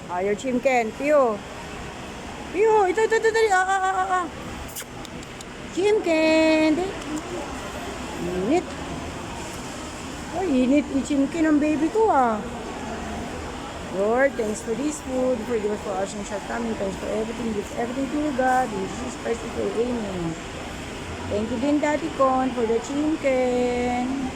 Your chimken. Pio. Pio. Ito. Chimken. Init. Oh, init yung chimken ng baby ko Lord, thanks for this food. Forgive us for our sins and shortcomings. Thanks for everything. Give everything to you, God. In Jesus Christ, we pray. Amen. Thank you din, Daddy Con, for the chimken.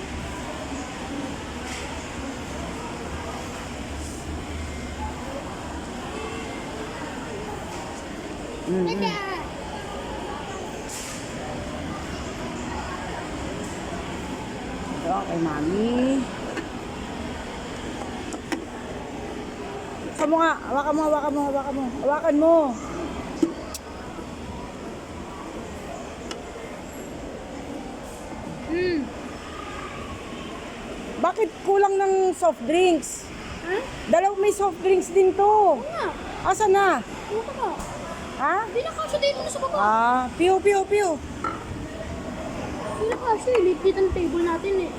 Ito, kay Mami. Hawakan mo nga. Hawakan mo. Bakit kulang ng soft drinks? May soft drinks din to. Asa na? Ano ka ba? Ha? Hindi na kasya dito na sa baba. Piyo. Hindi na kasya. Late dito ang table natin eh.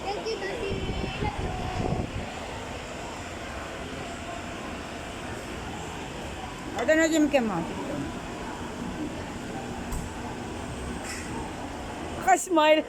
Thank you, Daddy. Ito na chimken mo. Naka-smile.